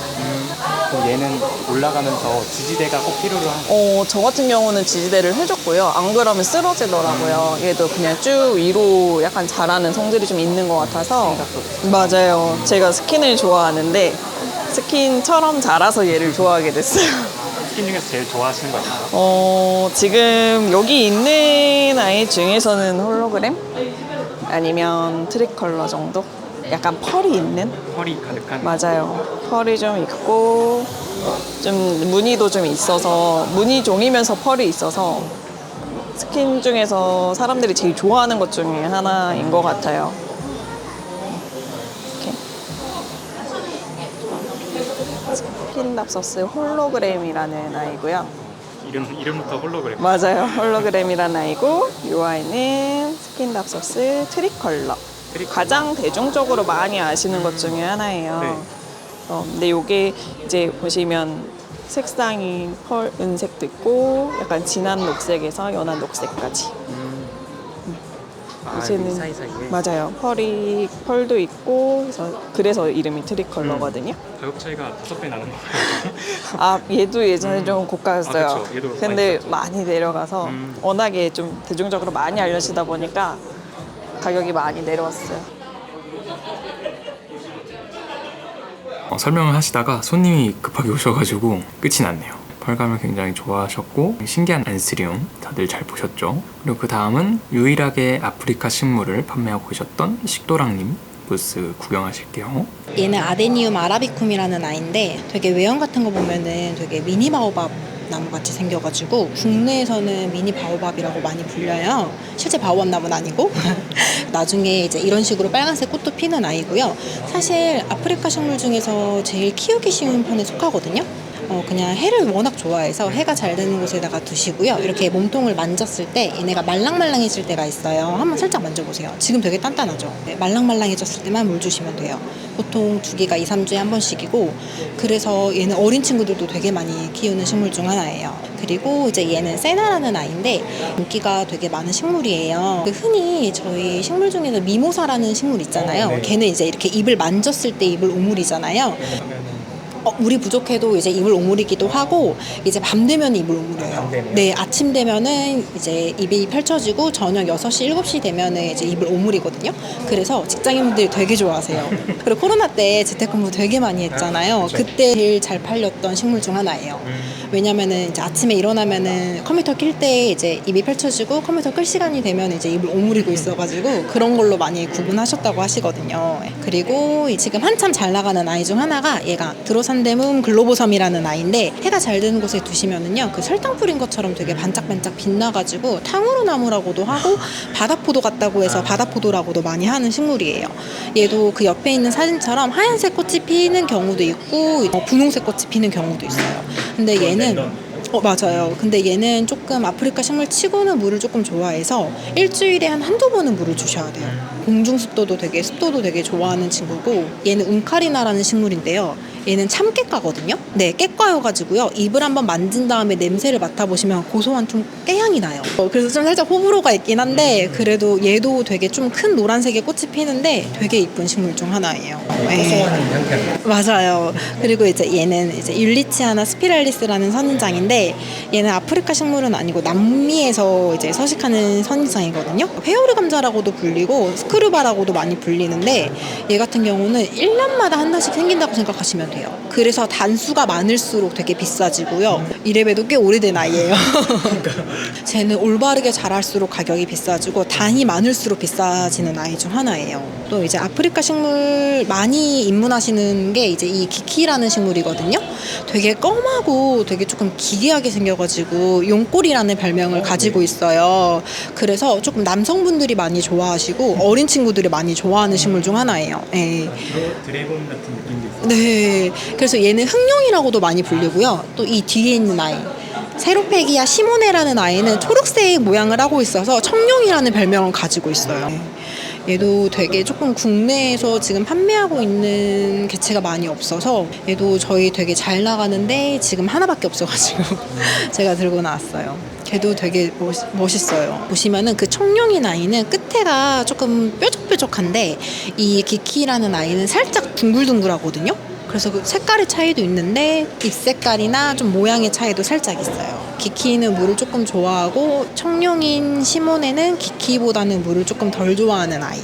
그럼 얘는 올라가면서 지지대가 꼭 필요로 한. 저 같은 경우는 지지대를 해줬고요. 안 그러면 쓰러지더라고요. 얘도 그냥 쭉 위로 약간 자라는 성질이 좀 있는 것 같아서. 맞아요. 제가 스킨을 좋아하는데 스킨처럼 자라서 얘를 좋아하게 됐어요. 스킨 중에서 제일 좋아하시는 거 아니에요? 지금 여기 있는 아이 중에서는 홀로그램? 아니면 트리컬러 정도? 약간 펄이 있는? 펄이 가득한. 맞아요. 펄이 좀 있고 좀 무늬도 좀 있어서 무늬 종이면서 펄이 있어서 스킨 중에서 사람들이 제일 좋아하는 것 중에 하나인 것 같아요. 이렇게. 스킨답서스 홀로그램이라는 아이고요. 이름부터 홀로그램. 맞아요. 홀로그램이라는 아이고 이 아이는 스킨답서스 트리컬러. 가장 대중적으로 많이 아시는 것 중에 하나예요. 네. 근데 이게 이제 보시면 색상이 펄 은색도 있고 약간 진한 녹색에서 연한 녹색까지. 요새는 맞아요. 펄도 있고 그래서 이름이 트리컬러거든요. 가격 차이가 5배 나는 거예요. 아 얘도 예전에 좀 고가였어요. 아, 그쵸. 얘도 근데 많이 많이 내려가서 워낙에 좀 대중적으로 많이 알려지다 보니까 가격이 많이 내려왔어요. 설명을 하시다가 손님이 급하게 오셔가지고 끝이 났네요. 펄감을 굉장히 좋아하셨고 신기한 안스리움 다들 잘 보셨죠? 그리고 그 다음은 유일하게 아프리카 식물을 판매하고 계셨던 식도락님 부스 구경하실게요. 얘는 아데니움 아라비쿰이라는 아이인데 되게 외형 같은 거 보면은 되게 미니 바오밥 나무같이 생겨가지고 국내에서는 미니 바오밥이라고 많이 불려요. 실제 바오밥 나무는 아니고 나중에 이제 이런 식으로 빨간색 꽃도 피는 아이고요. 사실 아프리카 식물 중에서 제일 키우기 쉬운 편에 속하거든요. 그냥 해를 워낙 좋아해서 해가 잘 되는 곳에다가 두시고요. 이렇게 몸통을 만졌을 때 얘네가 말랑말랑해질 때가 있어요. 한번 살짝 만져보세요. 지금 되게 단단하죠? 네, 말랑말랑해졌을 때만 물 주시면 돼요. 보통 주기가 2, 3주에 한 번씩이고 그래서 얘는 어린 친구들도 되게 많이 키우는 식물 중 하나예요. 그리고 이제 얘는 세나라는 아이인데 인기가 되게 많은 식물이에요. 흔히 저희 식물 중에서 미모사라는 식물 있잖아요. 걔는 이제 이렇게 잎을 만졌을 때 잎을 오므리잖아요. 물이 부족해도 이제 입을 오므리기도 하고 이제 밤 되면 입을 오므려요. 네, 아침 되면은 이제 입이 펼쳐지고 저녁 6시, 7시 되면은 이제 입을 오므리거든요. 그래서 직장인분들이 되게 좋아하세요. 그리고 코로나 때 재택근무 되게 많이 했잖아요. 그때 제일 잘 팔렸던 식물 중 하나예요. 왜냐면은 이제 아침에 일어나면은 컴퓨터 낄 때 이제 입이 펼쳐지고 컴퓨터 끌 시간이 되면 이제 입을 오므리고 있어가지고 그런 걸로 많이 구분하셨다고 하시거든요. 그리고 지금 한참 잘 나가는 아이 중 하나가 얘가 드로산데문 글로보섬이라는 아이인데 해가 잘 드는 곳에 두시면은요 그 설탕 뿌린 것처럼 되게 반짝반짝 빛나가지고 탕후루 나무라고도 하고 바다포도 같다고 해서 바다포도라고도 많이 하는 식물이에요. 얘도 그 옆에 있는 사진처럼 하얀색 꽃이 피는 경우도 있고 분홍색 꽃이 피는 경우도 있어요. 근데 얘는 맞아요. 근데 얘는 조금 아프리카 식물 치고는 물을 조금 좋아해서 일주일에 한두 번은 물을 주셔야 돼요. 공중 습도도 되게 좋아하는 친구고 얘는 웅카리나라는 식물인데요. 얘는 참깨과거든요. 네, 깨과여가지고요. 잎을 한번 만진 다음에 냄새를 맡아보시면 고소한 좀 깨향이 나요. 그래서 좀 살짝 호불호가 있긴 한데 그래도 얘도 되게 좀 큰 노란색의 꽃이 피는데 되게 이쁜 식물 중 하나예요. 네. 맞아요. 그리고 이제 얘는 이제 율리치아나 스피랄리스라는 선인장인데 얘는 아프리카 식물은 아니고 남미에서 이제 서식하는 선인장이거든요. 페오르 감자라고도 불리고 스크루바라고도 많이 불리는데 얘 같은 경우는 1년마다 하나씩 생긴다고 생각하시면 돼요. 그래서 단수가 많을수록 되게 비싸지고요. 이래봬도 꽤 오래된 아이예요. 쟤는 올바르게 자랄수록 가격이 비싸지고 단이 많을수록 비싸지는 아이 중 하나예요. 또 이제 아프리카 식물 많이 입문하시는 게 이제 이 기키라는 식물이거든요. 되게 검하고 되게 조금 기괴하게 생겨가지고 용꼬리라는 별명을 가지고 있어요. 그래서 조금 남성분들이 많이 좋아하시고 어린 친구들이 많이 좋아하는 식물 중 하나예요. 네. 드래곤 같은 느낌도 있어요. 네. 그래서 얘는 흑룡이라고도 많이 불리고요. 또 이 뒤에 있는 아이 세로페기아 시모네라는 아이는 초록색 모양을 하고 있어서 청룡이라는 별명을 가지고 있어요. 얘도 되게 조금 국내에서 지금 판매하고 있는 개체가 많이 없어서 얘도 저희 되게 잘 나가는데 지금 하나밖에 없어가지고 제가 들고 나왔어요. 걔도 되게 멋있어요. 보시면은 그 청룡인 아이는 끝에가 조금 뾰족뾰족한데 이 기키라는 아이는 살짝 둥글둥글하거든요. 그래서 그 색깔의 차이도 있는데 잎 색깔이나 좀 모양의 차이도 살짝 있어요. 기키는 물을 조금 좋아하고 청룡인 시모네는 기키보다는 물을 조금 덜 좋아하는 아이.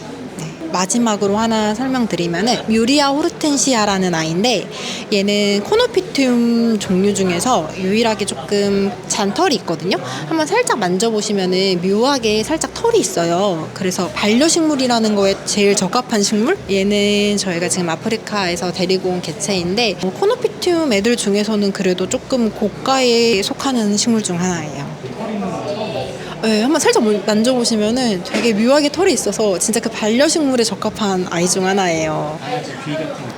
마지막으로 하나 설명드리면은 뮤리아 호르텐시아라는 아이인데 얘는 코노피툼 종류 중에서 유일하게 조금 잔털이 있거든요. 한번 살짝 만져보시면은 묘하게 살짝 털이 있어요. 그래서 반려식물이라는 거에 제일 적합한 식물? 얘는 저희가 지금 아프리카에서 데리고 온 개체인데 코노피툼 애들 중에서는 그래도 조금 고가에 속하는 식물 중 하나예요. 네, 한번 살짝 만져보시면은 되게 묘하게 털이 있어서 진짜 그 반려식물에 적합한 아이 중 하나예요.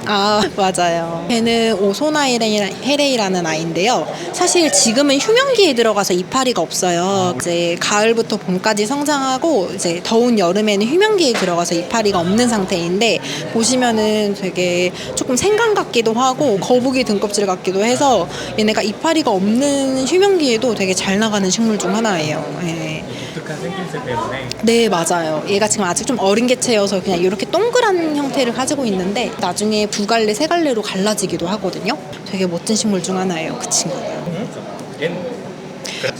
아, 맞아요. 걔는 오소나 헤레이라는 아이인데요. 사실 지금은 휴면기에 들어가서 이파리가 없어요. 이제 가을부터 봄까지 성장하고 이제 더운 여름에는 휴면기에 들어가서 이파리가 없는 상태인데 보시면은 되게 조금 생강 같기도 하고 거북이 등껍질 같기도 해서 얘네가 이파리가 없는 휴면기에도 되게 잘 나가는 식물 중 하나예요. 네. 독특한 생김새 때문에 네, 맞아요. 얘가 지금 아직 좀 어린 개체여서 그냥 이렇게 동그란 형태를 가지고 있는데 나중에 두 갈래, 세 갈래로 갈라지기도 하거든요. 되게 멋진 식물 중 하나예요, 그 친구는.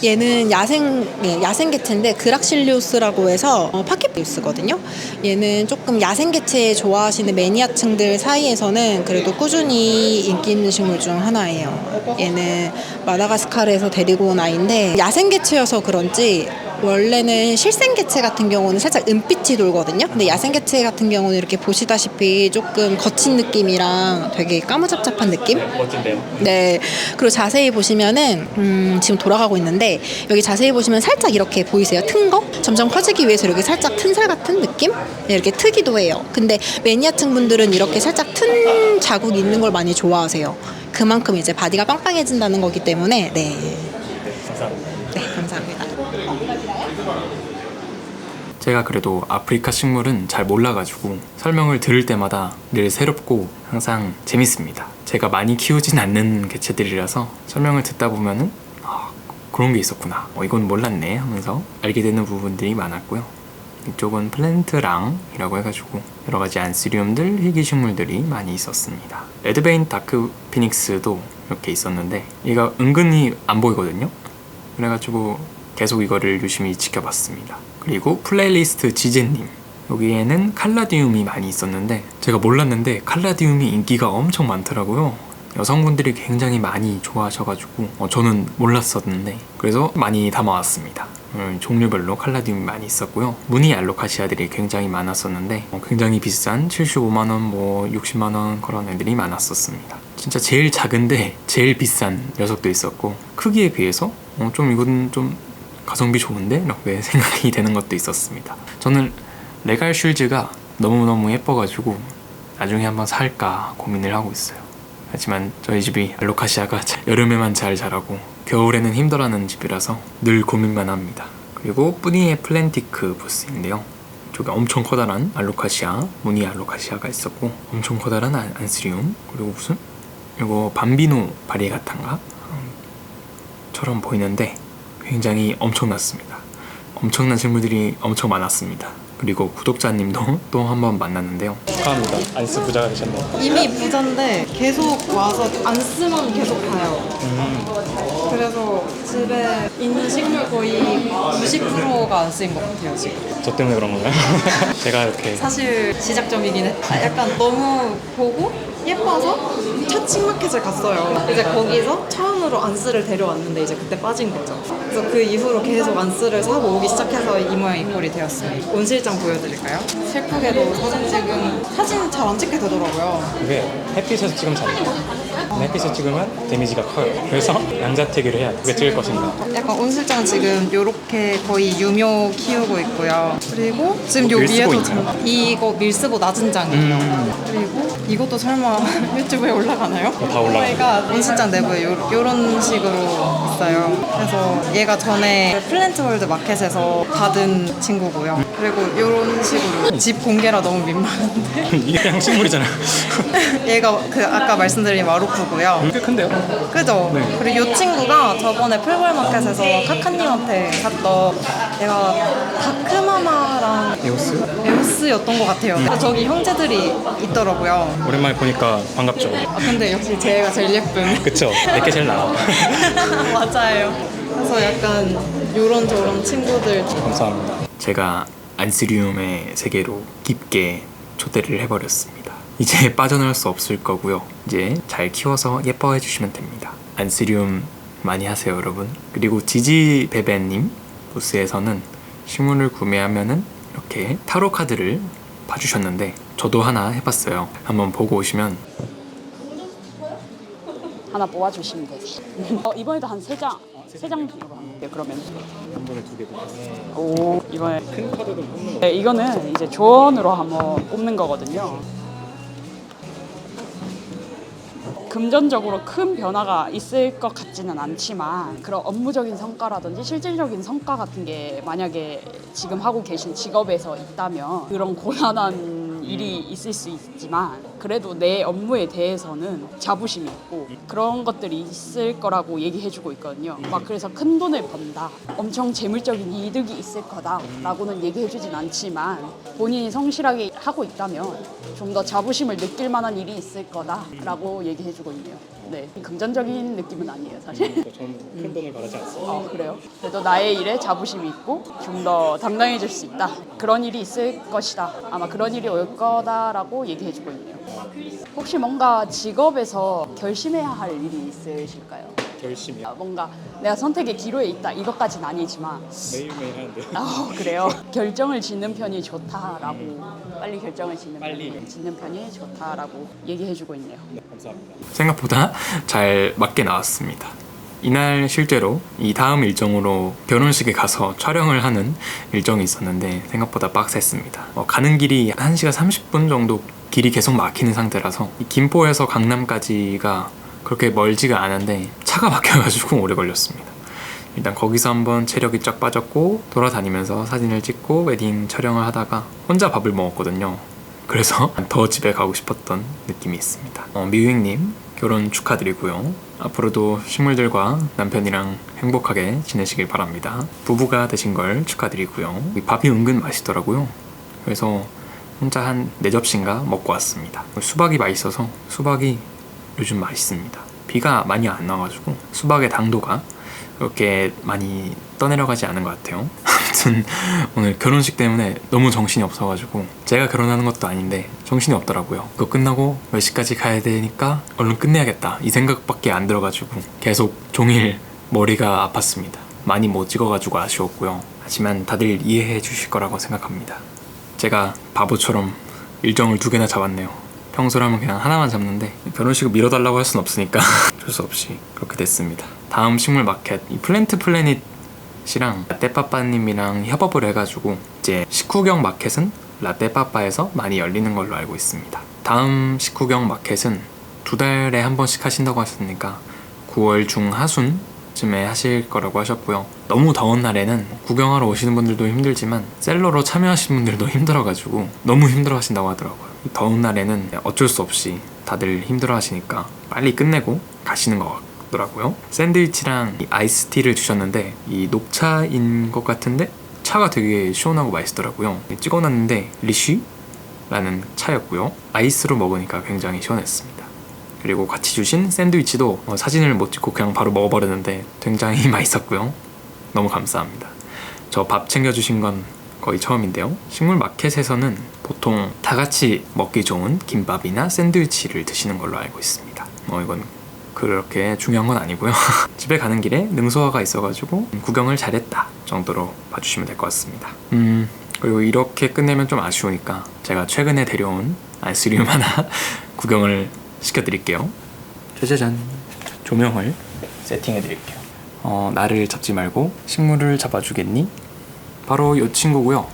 얘는 야생 개체인데 그락실리우스라고 해서 파키리우스거든요. 얘는 조금 야생 개체 좋아하시는 매니아층들 사이에서는 그래도 꾸준히 인기 있는 식물 중 하나예요. 얘는 마다가스카르에서 데리고 온 아이인데 야생 개체여서 그런지 원래는 실생 개체 같은 경우는 살짝 은빛이 돌거든요. 근데 야생 개체 같은 경우는 이렇게 보시다시피 조금 거친 느낌이랑 되게 까무잡잡한 느낌? 멋진데요. 네. 그리고 자세히 보시면은 지금 돌아가고 있는데 여기 자세히 보시면 살짝 이렇게 보이세요? 튼 거? 점점 커지기 위해서 이렇게 살짝 튼살 같은 느낌? 네, 이렇게 트기도 해요. 근데 매니아층 분들은 이렇게 살짝 튼 자국이 있는 걸 많이 좋아하세요. 그만큼 이제 바디가 빵빵해진다는 거기 때문에 네. 감사합니다. 네, 감사합니다. 제가 그래도 아프리카 식물은 잘 몰라가지고 설명을 들을 때마다 늘 새롭고 항상 재밌습니다. 제가 많이 키우진 않는 개체들이라서 설명을 듣다 보면은 그런 게 있었구나, 이건 몰랐네 하면서 알게 되는 부분들이 많았고요. 이쪽은 플랜트랑이라고 해가지고 여러 가지 안스리움들, 희귀식물들이 많이 있었습니다. 레드베인 다크 피닉스도 이렇게 있었는데 얘가 은근히 안 보이거든요. 그래가지고 계속 이거를 유심히 지켜봤습니다. 그리고 플레이리스트 지제님, 여기에는 칼라디움이 많이 있었는데 제가 몰랐는데 칼라디움이 인기가 엄청 많더라고요. 여성분들이 굉장히 많이 좋아하셔가지고 저는 몰랐었는데 그래서 많이 담아왔습니다. 종류별로 칼라디움이 많이 있었고요. 무늬 알로카시아들이 굉장히 많았었는데 굉장히 비싼 75만원, 60만원 그런 애들이 많았었습니다. 진짜 제일 작은데 제일 비싼 녀석도 있었고 크기에 비해서 좀 이건 좀 가성비 좋은데? 이렇게 생각이 되는 것도 있었습니다. 저는 레갈 쉴즈가 너무너무 예뻐가지고 나중에 한번 살까 고민을 하고 있어요. 하지만 저희 집이 알로카시아가 여름에만 잘 자라고 겨울에는 힘들어하는 집이라서 늘 고민만 합니다. 그리고 뿌니의 플랜티크 부스인데요. 이쪽에 엄청 커다란 알로카시아, 무늬 알로카시아가 있었고 엄청 커다란 안스리움, 그리고 무슨 이거 밤비노 바리에가탄가? 처럼 보이는데 굉장히 엄청났습니다. 엄청난 식물들이 엄청 많았습니다. 그리고 구독자님도 또 한 번 만났는데요. 축하합니다. 안스 부자가 되셨네요. 이미 부자인데 계속 와서 안 쓰면 계속 가요. 그래서 집에 있는 식물 거의 90%가 안 쓰인 것 같아요, 지금. 저 때문에 그런 건가요? 제가 이렇게 사실 시작점이긴 했다. 약간 너무 보고 예뻐서 첫 칭마켓을 갔어요. 이제 거기서 처음으로 안스를 데려왔는데 이제 그때 빠진 거죠. 그래서 그 이후로 계속 안스를 사고 오기 시작해서 이 모양 이 꼴이 되었습니다. 온 실장 보여드릴까요? 슬프게도 사진 잘 안 찍게 되더라고요. 그게 햇빛에서 찍으면 잘 돼요. 햇빛에서 찍으면 데미지가 커요. 그래서 양자택일을 해야 두 개 찍을 것인가. 약간 온 실장 지금 요렇게 거의 유묘 키우고 있고요. 그리고 지금 요 밀스보 위에도 있나요? 이거 밀스보 낮은 장이에요. 그리고 이것도 설마 유튜브에 올라가나요? 다 올라가요. 온 실장 내부에 요런 식으로 있어요. 그래서 얘가 전에 플랜트월드 마켓에서 받은 친구고요. 그리고 요런 식으로 집 공개라 너무 민망한데 이게 그냥 식물이잖아요. 얘가 그 아까 말씀드린 마루프고요. 꽤 큰데요? 그죠? 네. 그리고 이 친구가 저번에 풀벌마켓에서 카카님한테 샀던 얘가 다크마마랑 에오스였던 것 같아요. 그래서 저기 형제들이 있더라고요. 오랜만에 보니까 반갑죠. 아 근데 역시 제가 제일 예쁜. 그쵸? 내게 제일 나아. 맞아요. 그래서 약간 요런저런 친구들. 감사합니다. 제가 안스리움의 세계로 깊게 초대를 해버렸습니다. 이제 빠져나올 수 없을 거고요. 이제 잘 키워서 예뻐해 주시면 됩니다. 안스리움 많이 하세요, 여러분. 그리고 지지베베님 부스에서는 식물을 구매하면은 이렇게 타로 카드를 봐주셨는데 저도 하나 해봤어요. 한번 보고 오시면 하나 뽑아주시면 되지. 이번에도 한 3장 정도 할게요. 그러면. 한 번에 2개. 오, 이번에 큰 카드도 뽑는 네, 이거는 이제 조언으로 한번 뽑는 거거든요. 금전적으로 큰 변화가 있을 것 같지는 않지만 그런 업무적인 성과라든지 실질적인 성과 같은 게 만약에 지금 하고 계신 직업에서 있다면 그런 고난한 일이 있을 수 있지만 그래도 내 업무에 대해서는 자부심이 있고 그런 것들이 있을 거라고 얘기해주고 있거든요. 막 그래서 큰 돈을 번다, 엄청 재물적인 이득이 있을 거다라고는 얘기해주진 않지만 본인이 성실하게 하고 있다면 좀 더 자부심을 느낄 만한 일이 있을 거다라고 얘기해주고 있네요. 네, 금전적인 느낌은 아니에요, 사실. 저는 큰 돈을 바라지 않습니다. 그래요? 그래도 나의 일에 자부심이 있고 좀 더 담당해줄 수 있다. 그런 일이 있을 것이다. 아마 그런 일이 올 거다라고 얘기해주고 있네요. 혹시 뭔가 직업에서 결심해야 할 일이 있으실까요? 결심이요. 뭔가 내가 선택의 기로에 있다 이것까지는 아니지만 매일매일 하는데요. 그래요? 결정을 짓는 편이 좋다라고 빨리 결정을 짓는 빨리. 짓는 편이 좋다라고 얘기해주고 있네요. 네, 감사합니다. 생각보다 잘 맞게 나왔습니다. 이날 실제로 이 다음 일정으로 결혼식에 가서 촬영을 하는 일정이 있었는데 생각보다 빡셌습니다. 가는 길이 1시간 30분 정도 길이 계속 막히는 상태라서 김포에서 강남까지가 그렇게 멀지가 않은데 차가 막혀가지고 오래 걸렸습니다. 일단 거기서 한번 체력이 쫙 빠졌고 돌아다니면서 사진을 찍고 웨딩 촬영을 하다가 혼자 밥을 먹었거든요. 그래서 더 집에 가고 싶었던 느낌이 있습니다. 미우잉님 결혼 축하드리고요. 앞으로도 식물들과 남편이랑 행복하게 지내시길 바랍니다. 부부가 되신 걸 축하드리고요. 이 밥이 은근 맛있더라고요. 그래서 혼자 한 4접시인가 먹고 왔습니다. 수박이 맛있어서 수박이 요즘 맛있습니다. 비가 많이 안 나와가지고 수박의 당도가 그렇게 많이 떠내려가지 않은 것 같아요. 아무튼 오늘 결혼식 때문에 너무 정신이 없어가지고 제가 결혼하는 것도 아닌데 정신이 없더라고요. 그거 끝나고 몇 시까지 가야 되니까 얼른 끝내야겠다 이 생각밖에 안 들어가지고 계속 종일 머리가 아팠습니다. 많이 못 찍어가지고 아쉬웠고요. 하지만 다들 이해해 주실 거라고 생각합니다. 제가 바보처럼 일정을 2개나 잡았네요. 평소라면 그냥 하나만 잡는데 결혼식을 미뤄달라고 할 순 없으니까 어쩔 수 없이 그렇게 됐습니다. 다음 식물 마켓 이 플랜트 플래닛이랑 라떼빠빠님이랑 협업을 해가지고 이제 식후경 마켓은 라떼빠빠에서 많이 열리는 걸로 알고 있습니다. 다음 식후경 마켓은 2달에 한 번씩 하신다고 하셨으니까 9월 중하순쯤에 하실 거라고 하셨고요. 너무 더운 날에는 구경하러 오시는 분들도 힘들지만 셀러로 참여하시는 분들도 힘들어가지고 너무 힘들어 하신다고 하더라고요. 더운 날에는 어쩔 수 없이 다들 힘들어 하시니까 빨리 끝내고 가시는 것 같더라고요. 샌드위치랑 아이스티를 주셨는데 이 녹차인 것 같은데 차가 되게 시원하고 맛있더라고요. 찍어놨는데 리쉬라는 차였고요. 아이스로 먹으니까 굉장히 시원했습니다. 그리고 같이 주신 샌드위치도 사진을 못 찍고 그냥 바로 먹어버렸는데 굉장히 맛있었고요. 너무 감사합니다. 저 밥 챙겨주신 건 거의 처음인데요. 식물 마켓에서는 보통 다 같이 먹기 좋은 김밥이나 샌드위치를 드시는 걸로 알고 있습니다. 이건 그렇게 중요한 건 아니고요. 집에 가는 길에 능소화가 있어가지고 구경을 잘했다 정도로 봐주시면 될 것 같습니다. 그리고 이렇게 끝내면 좀 아쉬우니까 제가 최근에 데려온 안스리움 하나 구경을 시켜드릴게요. 짜자잔, 조명을 세팅해드릴게요. 나를 잡지 말고 식물을 잡아주겠니? 바로 이 친구고요.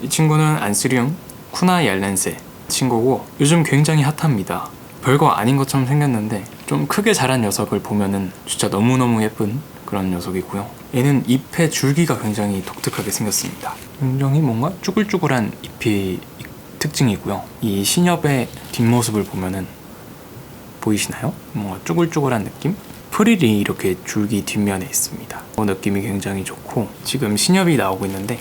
이 친구는 안스리움 쿠나 얄렌세 친구고 요즘 굉장히 핫합니다. 별거 아닌 것처럼 생겼는데 좀 크게 자란 녀석을 보면은 진짜 너무너무 예쁜 그런 녀석이고요. 얘는 잎의 줄기가 굉장히 독특하게 생겼습니다. 굉장히 뭔가 쭈글쭈글한 잎이 특징이고요. 이 신엽의 뒷모습을 보면은 보이시나요? 뭔가 쭈글쭈글한 느낌? 프릴이 이렇게 줄기 뒷면에 있습니다. 느낌이 굉장히 좋고 지금 신엽이 나오고 있는데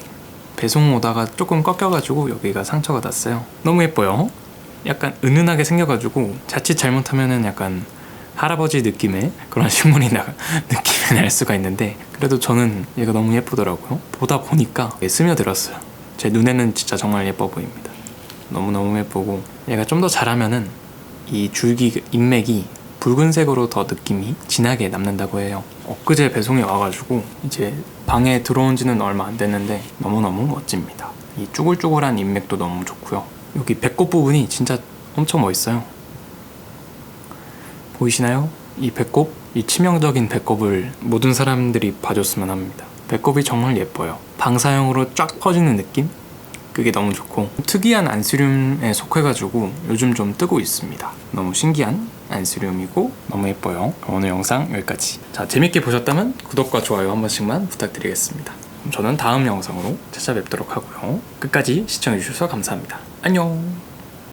배송 오다가 조금 꺾여가지고 여기가 상처가 났어요. 너무 예뻐요. 약간 은은하게 생겨가지고 자칫 잘못하면은 약간 할아버지 느낌의 그런 식물이 느낌이 날 수가 있는데 그래도 저는 얘가 너무 예쁘더라고요. 보다 보니까 스며들었어요. 제 눈에는 진짜 정말 예뻐 보입니다. 너무너무 예쁘고 얘가 좀 더 자라면은 이 줄기 잎맥이 붉은색으로 더 느낌이 진하게 남는다고 해요. 엊그제 배송이 와가지고 이제 방에 들어온 지는 얼마 안 됐는데 너무너무 멋집니다. 이 쭈글쭈글한 잎맥도 너무 좋고요. 여기 배꼽 부분이 진짜 엄청 멋있어요. 보이시나요? 이 배꼽, 이 치명적인 배꼽을 모든 사람들이 봐줬으면 합니다. 배꼽이 정말 예뻐요. 방사형으로 쫙 퍼지는 느낌? 그게 너무 좋고 특이한 안스리움에 속해가지고 요즘 좀 뜨고 있습니다. 너무 신기한 안스리움이고 너무 예뻐요. 오늘 영상 여기까지. 자, 재밌게 보셨다면 구독과 좋아요 한 번씩만 부탁드리겠습니다. 그럼 저는 다음 영상으로 찾아뵙도록 하고요. 끝까지 시청해주셔서 감사합니다. 안녕.